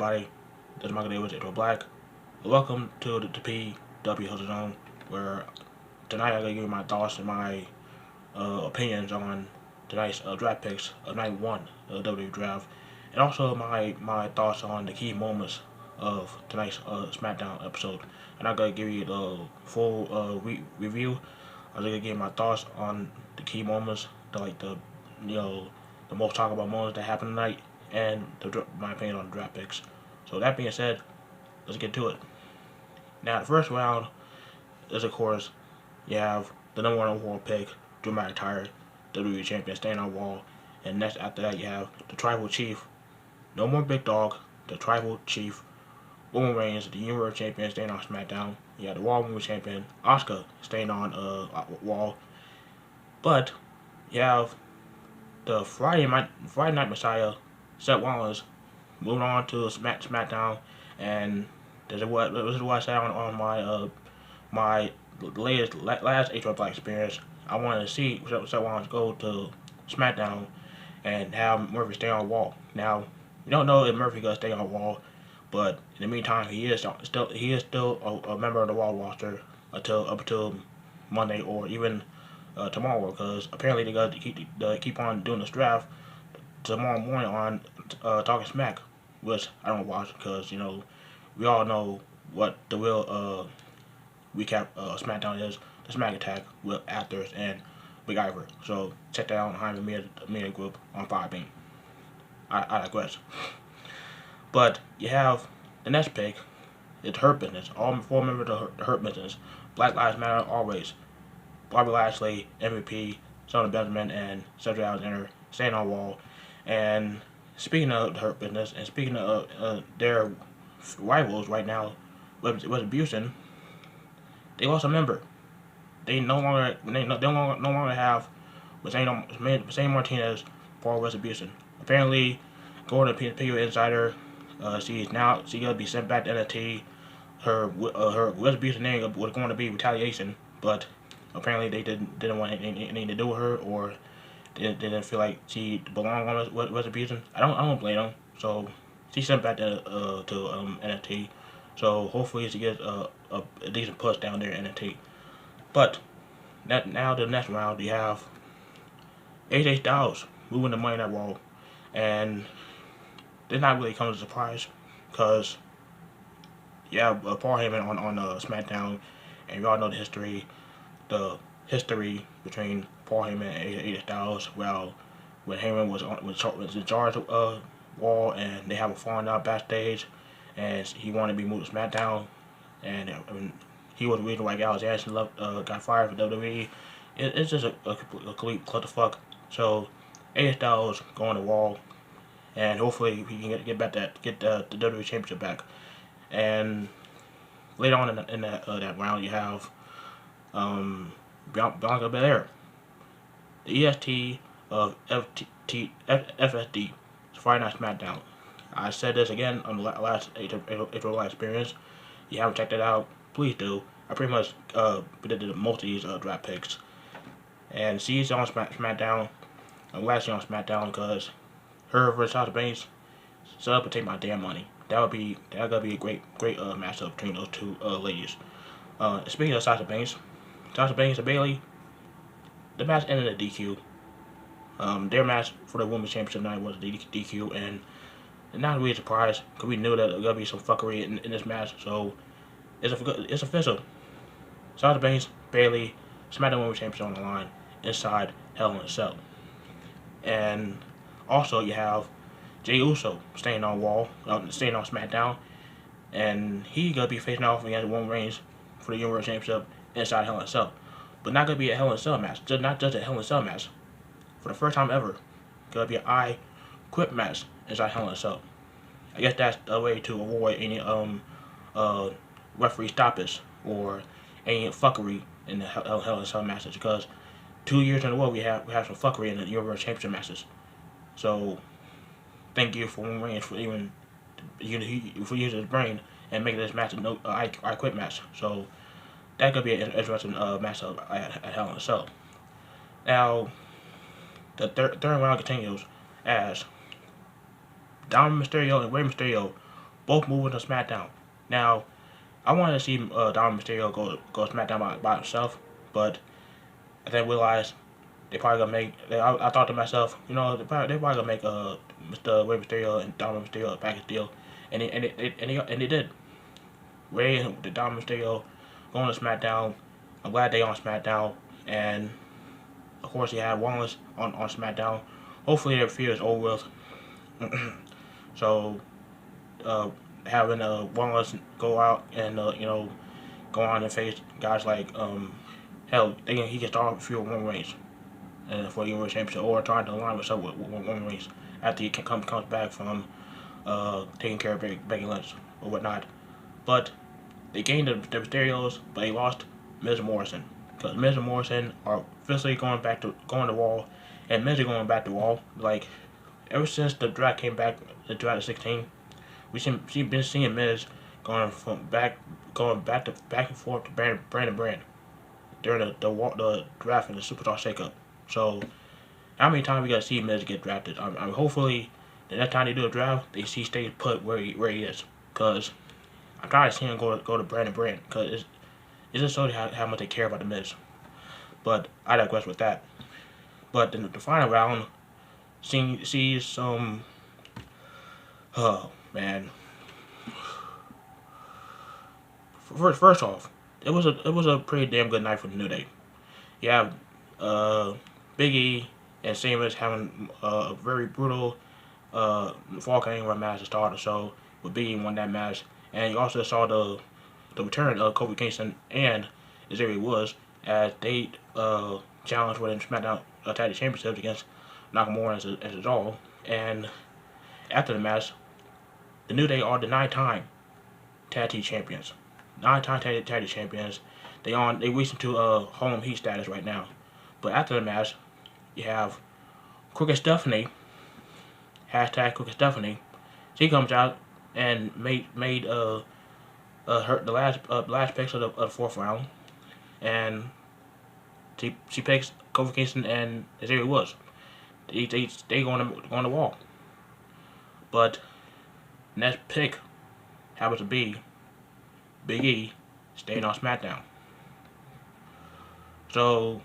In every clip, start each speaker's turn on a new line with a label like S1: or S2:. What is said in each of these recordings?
S1: everybody? This is Michael Davis, Intro Black. Welcome to the PW Hustle Zone, where tonight I'm going to give you my thoughts and my opinions on tonight's draft picks of night one of the WWE draft, and also my thoughts on the key moments of tonight's SmackDown episode. I'm not going to give you the full review. I'm just going to give you my thoughts on the key moments, the most talked about moments that happened tonight, and my opinion on the draft picks. So that being said, let's get to it. Now the first round is, of course, you have the number one overall pick, Drew McIntyre, WWE Champion, staying on wall. And next after that you have the Tribal Chief, no more Big Dog, the Tribal Chief, Roman Reigns, the Universal Champion, staying on SmackDown. You have the Raw Women's Champion, Asuka, staying on Raw. But you have the Friday Night Messiah, Seth Rollins, moving on to SmackDown, and this is what I said on my last HR Black experience. I wanted to see Seth Rollins go to SmackDown and have Murphy stay on Raw. Now we don't know if Murphy gonna stay on Raw, but in the meantime he is still a member of the Raw roster up until Monday or even tomorrow, because apparently they got to keep on doing this draft tomorrow morning on Talking Smack, which I don't watch because we all know what the real recap SmackDown is: the Smack Attack with actors and Big Iver. So check that out on the media group on Podbean. I digress. But you have the next pick. It's Hurt Business. All four members of the Hurt Business. Black Lives Matter always. Bobby Lashley, MVP, Sonya Benjamin, and Cedric Alexander staying on Wall. And speaking of the Hurt Business, and speaking of their rivals right now, was Busen, they lost a member. They no longer have Mercedes Martinez for Retribution. Apparently, according to PW Insider, she's gonna be sent back to NXT. Her Retribution name was going to be Retaliation, but apparently they didn't want anything to do with her, or they didn't feel like she belonged on Retribution. I don't blame them. So she's sent back to NXT. So hopefully she gets a decent push down there in NXT. But now the next round you have AJ Styles moving to Monday Night Raw, and this not really comes as a surprise because you have Paul Heyman on SmackDown, and we all know the history between Paul Heyman and AJ Styles. Well, when Heyman was in charge of Raw, and they have a falling out backstage, and he wanted to be moved to SmackDown, and he was the reason why Alex Anderson got fired from WWE. It's just a complete clusterfuck. So AJ Styles going to Raw, and hopefully he can get the WWE Championship back. And later on in that round, you have Bianca Belair, the EST of FSD, Friday Night SmackDown. I said this again on the last April Live experience. If you haven't checked it out, please do. I pretty much did most of these draft picks, and she's on SmackDown. I'm glad she's on SmackDown because her versus Sasha Banks, shut up and take my damn money. That gotta be a great matchup between those two ladies. Speaking of Sasha Banks and Bayley, the match ended at DQ. Their match for the Women's Championship night was DQ, and not really a surprise because we knew that there was gonna be some fuckery in this match. So it's official. Sasha Banks, Bayley, SmackDown Women's Championship on the line inside Hell in a Cell. And also you have Jey Uso staying on SmackDown, and he gonna be facing off against Roman Reigns for the Universal Championship inside Hell in a Cell. But not gonna be a Hell in a Cell match. Not just a Hell in a Cell match. For the first time ever, gonna be an I Quit match inside Hell in a Cell. I guess that's a way to avoid any referee stoppage or any fuckery in the Hell in a Cell matches, because 2 years in a row we have some fuckery in the Universal Championship matches. So thank you for Roman Reigns for even using his brain and making this match I Quit match. So that could be an interesting matchup at Hell in a Cell. Now the third round continues as Dominic Mysterio and Rey Mysterio both moving to SmackDown. Now, I wanted to see Dominic Mysterio go SmackDown by himself, but I then realized they probably gonna make. I thought to myself, they probably gonna make Mr. Rey Mysterio and Dominic Mysterio a package deal, and they did. Rey and Dominic Mysterio going to SmackDown. I'm glad they on SmackDown, and of course you have Wallace on SmackDown. Hopefully their feud is over with. So having Wallace go out and go on and face guys like hell, he can start a few Roman Reigns for the Universal Championship, or trying to align himself with Roman Reigns after he comes back from taking care of Becky Lynch or whatnot. But they gained the Mysterios, but they lost Miz and Morrison, because Miz and Morrison are officially going to Raw, and Miz is going back to Raw. Like ever since the draft came back, the draft of 16, we've been seeing Miz going back and forth to brand during the draft and the Superstar Shakeup. So how many times we gotta see Miz get drafted? Hopefully the next time they do a draft, they stay put where he is, because I'm trying to see him go to brand, because it just shows how much they care about the Miz. But I digress with that. But in the final round, see some. Oh man. First off, it was a pretty damn good night for the New Day. You have Big E and Sheamus having a very brutal Fall Count match to start the show, with Big E won that match, and you also saw the return of Kofi Kingston and Xavier Woods as they challenged for the SmackDown Tag Team Championships against Nakamura and Cesaro. And after the match, the New Day are the 9-time Tag Team Champions. 9-time Tag Team Champions. They reached into home heat status right now. But after the match, you have Crooked Stephanie, hashtag Crooked Stephanie. She comes out and made her the last picks of the fourth round, and she picks Kofi Kingston and Xavier Woods. They go on the wall. But next pick happens to be Big E staying on SmackDown. So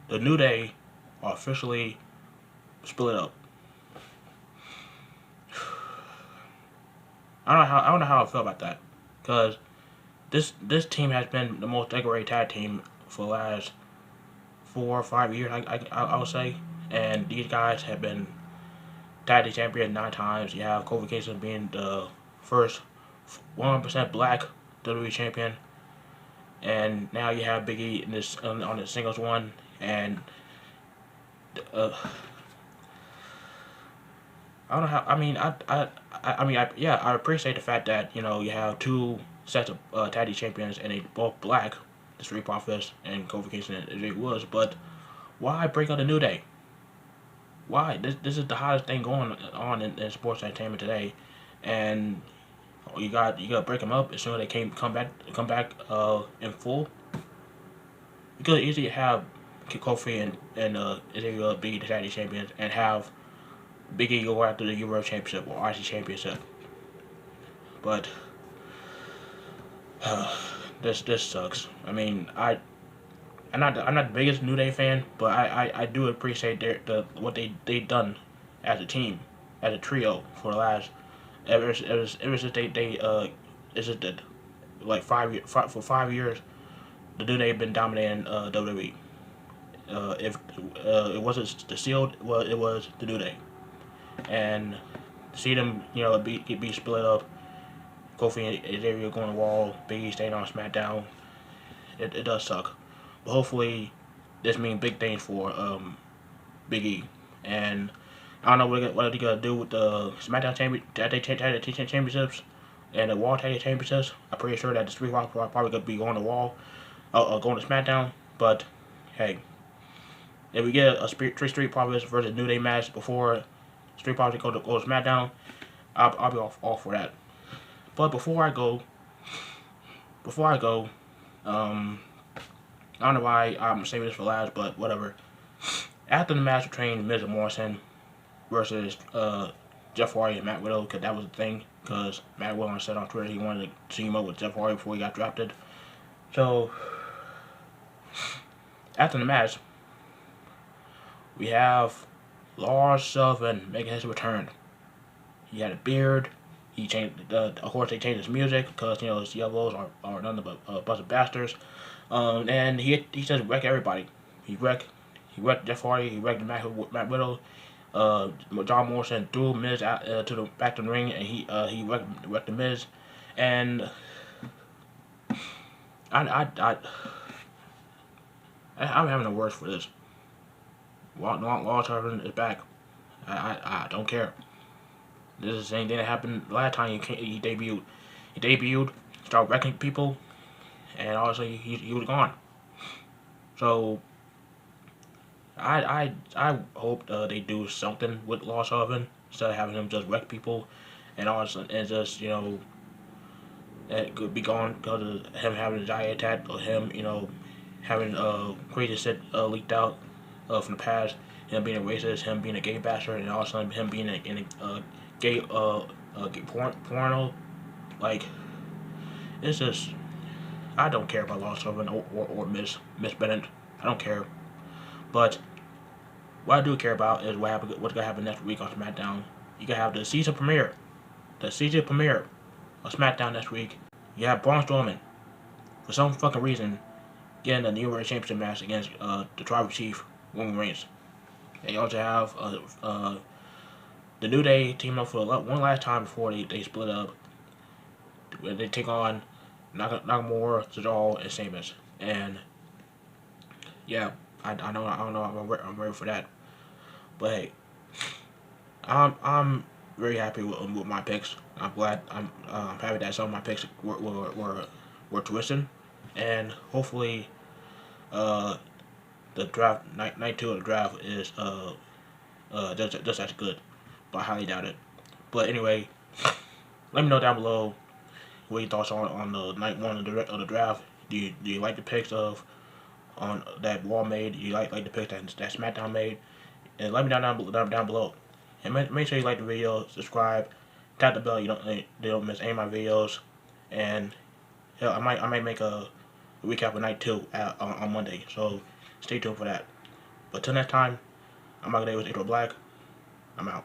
S1: the New Day are officially split up. I don't know how I feel about that, because this team has been the most decorated tag team for the last 4 or 5 years, I would say, and these guys have been tag team champion 9 times. You have Kofi Kingston being the first 100% black WWE champion, and now you have Big E in this on the singles one, and I don't know how. I appreciate the fact that you have 2 sets of tag team champions and they both black, the Street Profits and Kofi Kingston and Xavier Woods. But why break up the New Day? Why? This is the hottest thing going on in sports entertainment today, and you got to break them up as soon as they come back in full. You could easily have Kofi and Xavier be the tag team champions and have Big E go after the Euro Championship or IC Championship. But this sucks. I mean, I'm not the biggest New Day fan, but I do appreciate what they done as a team, as a trio for the last ever since they existed, like 5 years. The New Day have been dominating WWE. If it wasn't the Shield, well, it was the New Day. And see them, be split up. Kofi and Xavier going to Wall, Big E staying on SmackDown. It does suck, but hopefully this means big things for Big E. And I don't know what they gonna do with the SmackDown Championships and the Raw Tag Team Championships. I'm pretty sure that the Street Profits are probably gonna be going to Raw, going to SmackDown. But hey, if we get a Street Profits versus New Day match before Street Profits go to SmackDown, I'll be all for that. But before I go, I don't know why I'm saving this for last, but whatever. After the match between Miz and Morrison versus Jeff Hardy and Matt Riddle, because that was the thing. Because Matt Riddle said on Twitter he wanted to team up with Jeff Hardy before he got drafted. So after the match, we have Lars Sullivan making his return. He had a beard. He changed. Of course, they changed his music because his yellows are none but a bunch of bastards. And he just wrecked everybody. He wrecked Jeff Hardy. He wrecked Matt Riddle. John Morrison threw Miz out to the back to the ring, and he wrecked the Miz. And I'm having the words for this. Lars Sullivan is back. I don't care. This is the same thing that happened last time he debuted. He debuted, started wrecking people, and obviously he was gone. So I hope they do something with Lars Sullivan instead of having him just wreck people, and just that could be gone because of him having a giant attack or him having crazy shit leaked out from the past. Him being a racist, him being a gay bastard, and also him being in a gay porno. Like, it's just, I don't care about Lars Sullivan or Miss Bennett. I don't care. But what I do care about is what's gonna happen next week on SmackDown. You gonna have the season premiere of SmackDown next week. You have Braun Strowman, for some fucking reason, getting a New World Championship match against the Tribal Chief, Roman Reigns. And you also have the New Day teaming up for one last time before they split up. They take on Nakamura, Cesaro, and Sheamus. And yeah, I don't know. I'm ready for that. But hey, I'm very happy with my picks. I'm glad. I'm happy that some of my picks were twisted, and hopefully, the draft night 2 of the draft is just as good. But I highly doubt it. But anyway, let me know down below what your thoughts are on the night 1 of the draft. Do you like the picks on that Raw made? Do you like the picks that SmackDown made? And let me down below. And make sure you like the video, subscribe, tap the bell. You don't miss any of my videos. And hell, I might make a recap of night 2 on Monday. So stay tuned for that. But till next time, I'm Black. I'm out.